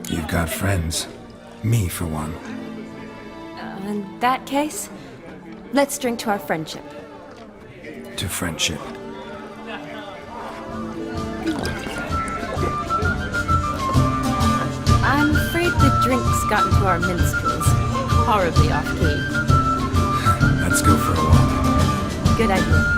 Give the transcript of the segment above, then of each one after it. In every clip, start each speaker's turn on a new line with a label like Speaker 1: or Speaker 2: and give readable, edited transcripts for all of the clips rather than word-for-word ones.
Speaker 1: You've got friends. Me, for one.
Speaker 2: In that case, let's drink to our friendship.
Speaker 1: To friendship.
Speaker 2: I'm afraid the drinks got into our minstrels. Horribly off-key.
Speaker 1: Let's go for a walk.
Speaker 2: Good idea.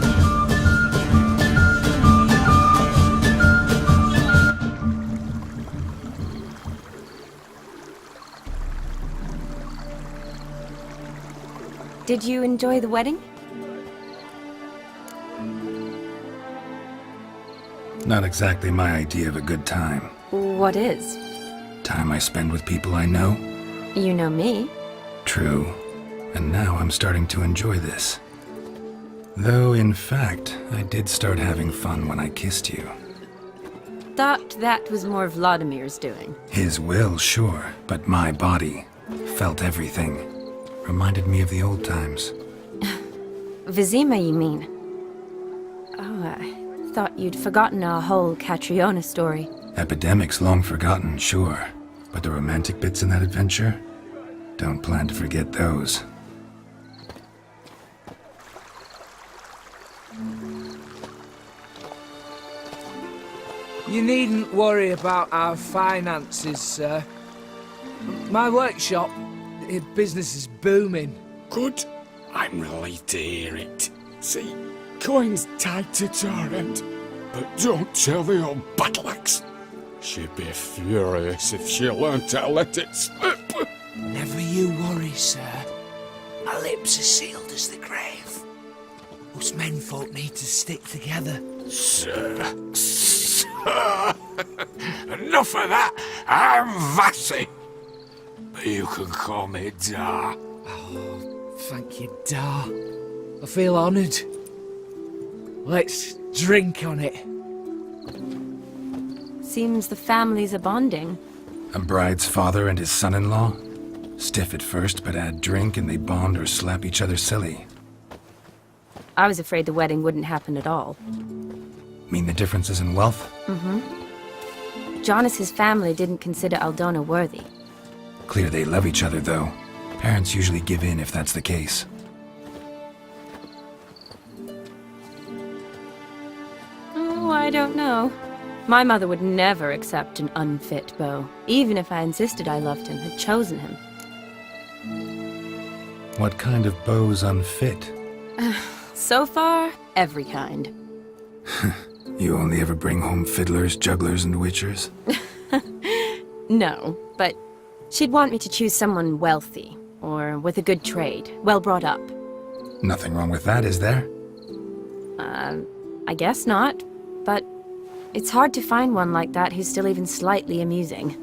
Speaker 2: Did you enjoy the wedding?
Speaker 1: Not exactly my idea of a good time.
Speaker 2: What is?
Speaker 1: Time I spend with people I know.
Speaker 2: You know me.
Speaker 1: True. And now I'm starting to enjoy this. Though, in fact, I did start having fun when I kissed you.
Speaker 2: Thought that was more Vladimir's doing.
Speaker 1: His will, sure, but my body felt everything. Reminded me of the old times.
Speaker 2: Vizima, you mean? Oh, I thought you'd forgotten our whole Catriona story.
Speaker 1: Epidemics long forgotten, sure. But the romantic bits in that adventure? Don't plan to forget those.
Speaker 3: You needn't worry about our finances, sir. My workshop, business is booming.
Speaker 4: Good. I'm relieved to hear it. See, coin's tied to Torrent. But don't tell the old battle-axe. She'd be furious if she learned to let it slip.
Speaker 3: Never you worry, sir. My lips are sealed as the grave. Us menfolk need to stick together.
Speaker 4: Sir. Enough of that. I'm Vassy. But you can call me Dar.
Speaker 3: Oh, thank you, Dar. I feel honoured. Let's drink on it.
Speaker 2: Seems the families are bonding.
Speaker 1: A bride's father and his son-in-law? Stiff at first, but add drink and they bond or slap each other silly.
Speaker 2: I was afraid the wedding wouldn't happen at all.
Speaker 1: Mean the differences in wealth?
Speaker 2: Mm-hmm. Jonas's family didn't consider Aldona worthy.
Speaker 1: Clear they love each other, though. Parents usually give in if that's the case.
Speaker 2: Oh, I don't know. My mother would never accept an unfit beau, even if I insisted I loved him, had chosen him.
Speaker 1: What kind of beau's unfit?
Speaker 2: So far, every kind.
Speaker 1: You only ever bring home fiddlers, jugglers, and witchers?
Speaker 2: No, but she'd want me to choose someone wealthy, or with a good trade, well brought up.
Speaker 1: Nothing wrong with that, is there?
Speaker 2: I guess not, but it's hard to find one like that who's still even slightly amusing.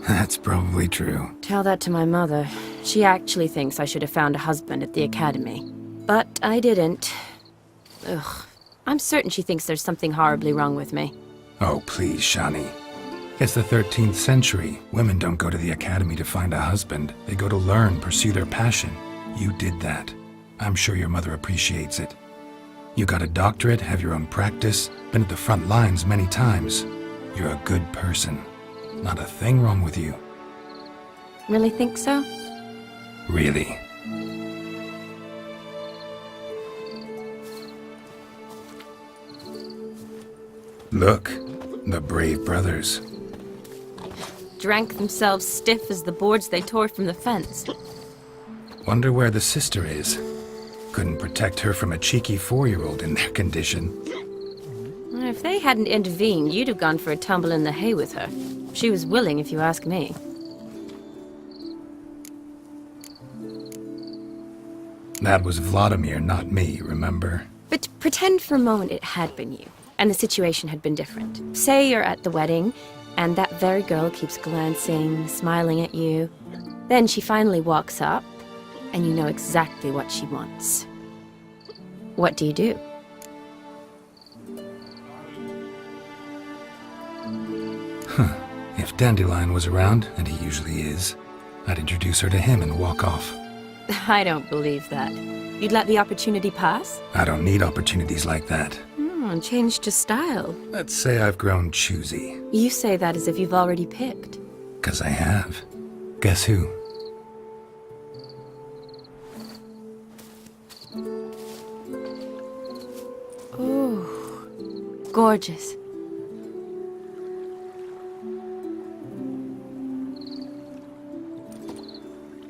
Speaker 1: That's probably true.
Speaker 2: Tell that to my mother. She actually thinks I should have found a husband at the academy. But I didn't. Ugh. I'm certain she thinks there's something horribly wrong with me.
Speaker 1: Oh, please, Shani. It's the 13th century. Women don't go to the academy to find a husband. They go to learn, pursue their passion. You did that. I'm sure your mother appreciates it. You got a doctorate, have your own practice, been at the front lines many times. You're a good person. Not a thing wrong with you.
Speaker 2: Really think so?
Speaker 1: Really. Look, the brave brothers.
Speaker 2: Drank themselves stiff as the boards they tore from the fence.
Speaker 1: Wonder where the sister is. Couldn't protect her from a cheeky 4-year-old in their condition.
Speaker 2: If they hadn't intervened, you'd have gone for a tumble in the hay with her. She was willing, if you ask me.
Speaker 1: That was Vladimir, not me, remember?
Speaker 2: But pretend for a moment it had been you, and the situation had been different. Say you're at the wedding, and that very girl keeps glancing, smiling at you. Then she finally walks up, and you know exactly what she wants. What do you do?
Speaker 1: Huh. If Dandelion was around, and he usually is, I'd introduce her to him and walk off.
Speaker 2: I don't believe that. You'd let the opportunity pass?
Speaker 1: I don't need opportunities like that.
Speaker 2: Changed your style.
Speaker 1: Let's say I've grown choosy.
Speaker 2: You say that as if you've already picked.
Speaker 1: 'Cause I have. Guess who?
Speaker 2: Ooh, gorgeous.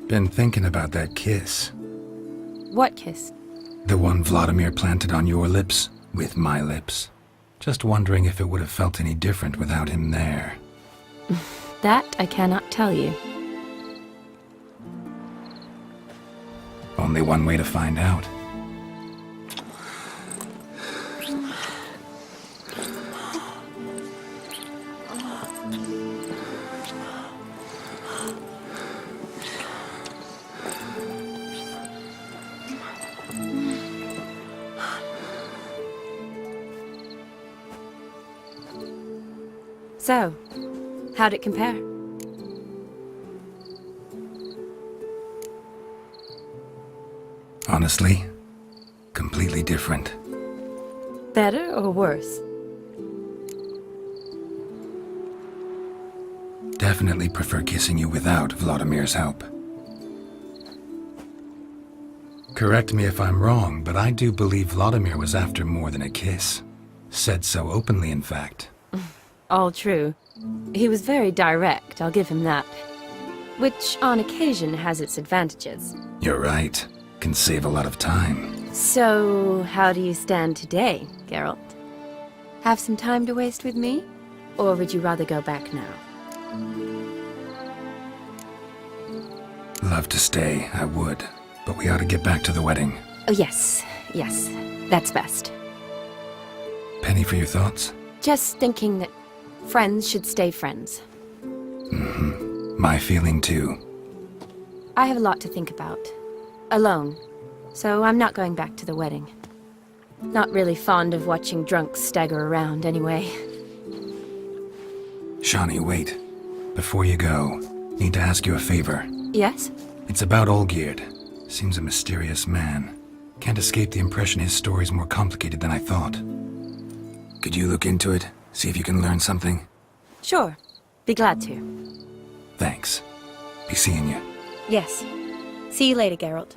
Speaker 1: Been thinking about that kiss.
Speaker 2: What kiss?
Speaker 1: The one Vladimir planted on your lips with my lips. Just wondering if it would have felt any different without him there.
Speaker 2: That I cannot tell you.
Speaker 1: Only one way to find out.
Speaker 2: So, how'd it compare?
Speaker 1: Honestly, completely different.
Speaker 2: Better or worse?
Speaker 1: Definitely prefer kissing you without Vladimir's help. Correct me if I'm wrong, but I do believe Vladimir was after more than a kiss. Said so openly, in fact.
Speaker 2: All true. He was very direct, I'll give him that. Which, on occasion, has its advantages.
Speaker 1: You're right. Can save a lot of time.
Speaker 2: So, how do you stand today, Geralt? Have some time to waste with me? Or would you rather go back now?
Speaker 1: Love to stay, I would. But we ought to get back to the wedding.
Speaker 2: Oh, yes. Yes. That's best.
Speaker 1: Penny for your thoughts?
Speaker 2: Just thinking that friends should stay friends.
Speaker 1: My feeling too.
Speaker 2: I have a lot to think about. Alone. So I'm not going back to the wedding. Not really fond of watching drunks stagger around, anyway.
Speaker 1: Shawnee, wait. Before you go, need to ask you a favor.
Speaker 2: Yes?
Speaker 1: It's about Olgierd. Seems a mysterious man. Can't escape the impression his story's more complicated than I thought. Could you look into it? See if you can learn something?
Speaker 2: Sure. Be glad to.
Speaker 1: Thanks. Be seeing you.
Speaker 2: Yes. See you later, Geralt.